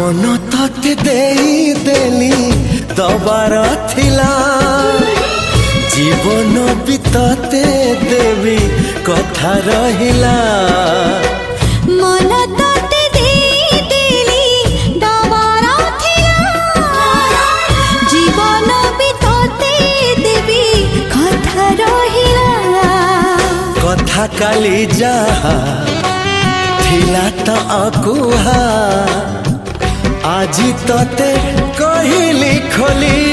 জীবন ততে দেলি দবার থিলা জীবন বি ততে দেবি কথা রহিলা মন ততে দেলি দবার থিলা জীবন বি ততে দেবি কথা রহিলা কথা কালি যাহা थिला तो अकुहा आज तते कहिली खोली